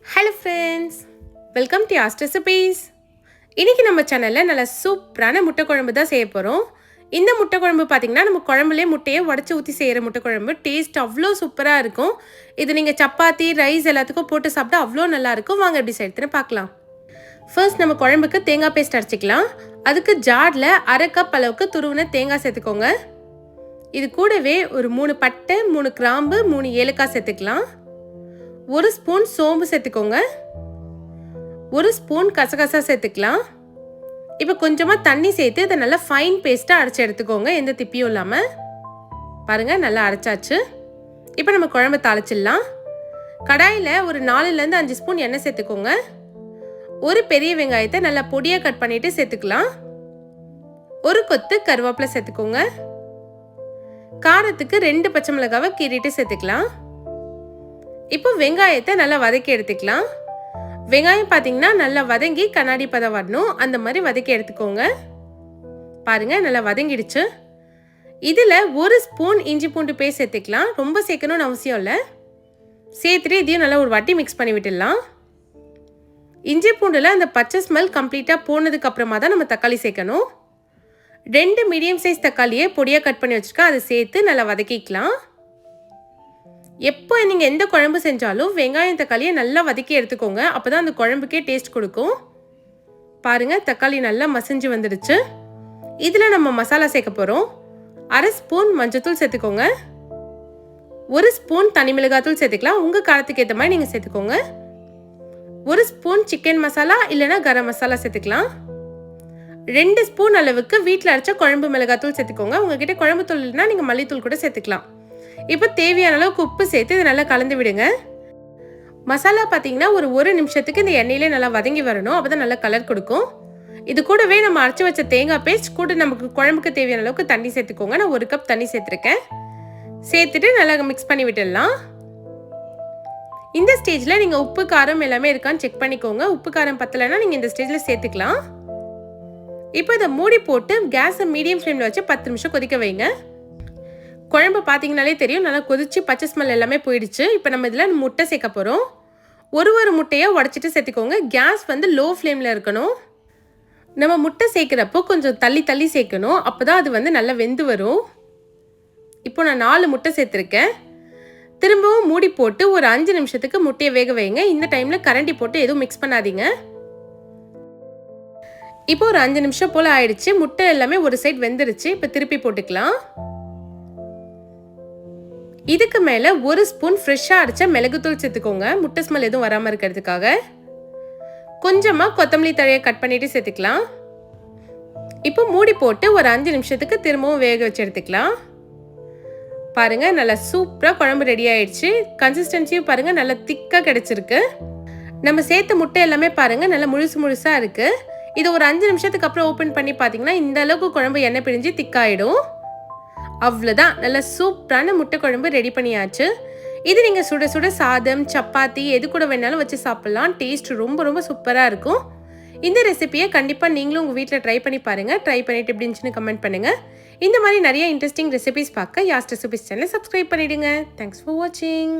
Hello friends, welcome to யாஸ்ட் recipes. இன்றைக்கி நம்ம சேனலில் நல்ல சூப்பரான முட்டை குழம்பு தான் செய்ய போகிறோம். இந்த முட்டை குழம்பு பார்த்திங்கன்னா நம்ம குழம்புலேயே முட்டையை உடச்சி ஊற்றி செய்கிற முட்டை குழம்பு. டேஸ்ட் அவ்வளோ சூப்பராக இருக்கும். இது நீங்கள் சப்பாத்தி ரைஸ் எல்லாத்துக்கும் போட்டு சாப்பிட்டா அவ்வளோ நல்லாயிருக்கும். வாங்க எப்படி செய்யறதுன்னு பார்க்கலாம். ஃபர்ஸ்ட் நம்ம குழம்புக்கு தேங்காய் பேஸ்ட் அரைச்சிக்கலாம். அதுக்கு ஜாரில் 1/2 கப் அளவுக்கு துருவின தேங்காய் சேர்த்துக்கோங்க. இது கூடவே ஒரு 3 பட்டை, 3 கிராம்பு, 3 ஏலக்காய் சேர்த்துக்கலாம். 1 ஸ்பூன் சோம்பு சேர்த்துக்கோங்க. 1 ஸ்பூன் கசகசா சேர்த்துக்கலாம். இப்போ கொஞ்சமாக தண்ணி சேர்த்து இதை நல்லா ஃபைன் பேஸ்ட்டாக அரைச்சி எடுத்துக்கோங்க, எந்த திப்பியும் இல்லாமல். பாருங்கள், நல்லா அரைச்சாச்சு. இப்போ நம்ம குழம்பு தாளிச்சிடலாம். கடாயில் ஒரு 4லேருந்து 5 ஸ்பூன் எண்ணெய் சேர்த்துக்கோங்க. ஒரு பெரிய வெங்காயத்தை நல்லா பொடியாக கட் பண்ணிவிட்டு சேர்த்துக்கலாம். ஒரு கொத்து கருவேப்பிலை சேர்த்துக்கோங்க. காரத்துக்கு 2 பச்சை மிளகாவை கீறிட்டு சேர்த்துக்கலாம். இப்போ வெங்காயத்தை நல்லா வதக்கி எடுத்துக்கலாம். வெங்காயம் பார்த்தீங்கன்னா நல்லா வதங்கி கண்ணாடி பதம் வரணும், அந்த மாதிரி வதக்கி எடுத்துக்கோங்க. பாருங்கள், நல்லா வதங்கிடுச்சு. இதில் 1 ஸ்பூன் இஞ்சி பூண்டு பேஸ்ட் சேர்த்துக்கலாம். ரொம்ப சேர்க்கணும்னு அவசியம் இல்லை. சேர்த்துட்டு இதையும் நல்லா ஒரு வாட்டி மிக்ஸ் பண்ணி விட்டுடலாம். இஞ்சி பூண்டில் அந்த பச்சை ஸ்மெல் கம்ப்ளீட்டாக போனதுக்கு அப்புறமா தான் நம்ம தக்காளி சேர்க்கணும். 2 மீடியம் சைஸ் தக்காளியை பொடியாக கட் பண்ணி வச்சுருக்கேன், அதை சேர்த்து நல்லா வதக்கிக்கலாம். எப்போ நீங்கள் எந்த குழம்பு செஞ்சாலும் வெங்காயம் தக்காளியை நல்லா வதக்கி எடுத்துக்கோங்க, அப்போ தான் அந்த குழம்புக்கே டேஸ்ட் கொடுக்கும். பாருங்கள், தக்காளி நல்லா மசிஞ்சு வந்துடுச்சு. இதில் நம்ம மசாலா சேர்க்க போகிறோம். 1/2 ஸ்பூன் மஞ்சத்தூள் சேர்த்துக்கோங்க. 1 ஸ்பூன் தனி மிளகாத்தூள் சேர்த்துக்கலாம். உங்கள் காரத்துக்கு ஏற்ற மாதிரி நீங்கள் சேர்த்துக்கோங்க. 1 ஸ்பூன் சிக்கன் மசாலா இல்லைனா கரம் மசாலா சேர்த்துக்கலாம். 2 ஸ்பூன் அளவுக்கு வீட்டில் அரைச்ச குழம்பு மிளகாத்தூள் சேர்த்துக்கோங்க. உங்ககிட்ட குழம்பு தூள் இல்லைனா நீங்கள் மல்லித்தூள் கூட சேர்த்துக்கலாம். இப்போ தேவையான அளவுக்கு உப்பு சேர்த்து இதை நல்லா கலந்து விடுங்க. மசாலா பார்த்தீங்கன்னா ஒரு நிமிஷத்துக்கு இந்த எண்ணெயிலே நல்லா வதங்கி வரணும், அப்போ தான் நல்லா கலர் கொடுக்கும். இது கூடவே நம்ம அரைச்சி வச்ச தேங்காய் பேஸ்ட் கூட நமக்கு குழம்புக்கு தேவையான அளவுக்கு தண்ணி சேர்த்துக்கோங்க. நான் 1 கப் தண்ணி சேர்த்துருக்கேன். சேர்த்துட்டு நல்லா மிக்ஸ் பண்ணி விட்டுடலாம். இந்த ஸ்டேஜில் நீங்கள் உப்பு காரம் எல்லாமே இருக்கான்னு செக் பண்ணிக்கோங்க. உப்பு காரம் பத்தலைன்னா நீங்கள் இந்த ஸ்டேஜில் சேர்த்துக்கலாம். இப்போ இதை மூடி போட்டு கேஸை மீடியம் ஃப்ளேமில் வச்சு 10 நிமிஷம் கொதிக்க வைங்க. குழம்பு பார்த்தீங்கனாலே தெரியும், நல்லா கொதிச்சு பச்சை ஸ்மெல் எல்லாமே போயிடுச்சு. இப்போ நம்ம இதில் முட்டை சேர்க்க போகிறோம். ஒரு முட்டையை உடச்சிட்டு சேர்த்துக்கோங்க. கேஸ் லோ ஃப்ளேமில் இருக்கணும். நம்ம முட்டை சேர்க்குறப்போ கொஞ்சம் தள்ளி சேர்க்கணும், அப்போ தான் அது நல்லா வெந்து வரும். இப்போ நான் 4 முட்டை சேர்த்துருக்கேன். திரும்பவும் மூடி போட்டு ஒரு 5 நிமிஷத்துக்கு முட்டையை வேக வைங்க. இந்த டைமில் கரண்டி போட்டு எதுவும் மிக்ஸ் பண்ணாதீங்க. இப்போ ஒரு 5 நிமிஷம் போல் ஆயிடுச்சு. முட்டை எல்லாமே ஒரு சைடு வெந்துருச்சு. இப்போ திருப்பி போட்டுக்கலாம். இதுக்கு மேலே 1 ஸ்பூன் ஃப்ரெஷ்ஷாக அரைச்ச மிளகுத்தூள் சேர்த்துக்கோங்க, முட்டை ஸ்மெல் எதுவும் வராமல் இருக்கிறதுக்காக. கொஞ்சமாக கொத்தமல்லி தழையை கட் பண்ணிவிட்டு சேர்த்துக்கலாம். இப்போ மூடி போட்டு ஒரு 5 நிமிஷத்துக்கு திரும்பவும் வேக வச்சு எடுத்துக்கலாம். பாருங்கள், நல்லா சூப்பராக குழம்பு ரெடி ஆயிடுச்சு. கன்சிஸ்டன்சியும் பாருங்கள், நல்லா திக்காக கிடச்சிருக்கு. நம்ம சேர்த்த முட்டை எல்லாமே பாருங்கள் நல்லா முழுசாக இருக்குது. இது ஒரு 5 நிமிஷத்துக்கு அப்புறம் ஓப்பன் பண்ணி பார்த்தீங்கன்னா இந்த அளவுக்கு குழம்பு எண்ணெய் பிரிஞ்சு திக்காயிடும். அவ்வளோதான், நல்ல சூப்பரான முட்டை குழம்பு ரெடி பண்ணியாச்சு. இது நீங்கள் சுட சுட சாதம், சப்பாத்தி எது கூட வேணாலும் வச்சு சாப்பிட்லாம். டேஸ்ட் ரொம்ப சூப்பராக இருக்கும். இந்த ரெசிபியை கண்டிப்பாக நீங்களும் உங்கள் வீட்டில் ட்ரை பண்ணி பாருங்கள். ட்ரை பண்ணிட்டு எப்படி இருந்துச்சுன்னு கமெண்ட் பண்ணுங்கள். இந்த மாதிரி நிறைய இன்ட்ரெஸ்டிங் ரெசிபிஸ் பார்க்க யாஸ்ட் ரெசிபிஸ் சேனலை சப்ஸ்கிரைப் பண்ணிவிடுங்க. தேங்க்ஸ் ஃபார் வாட்சிங்.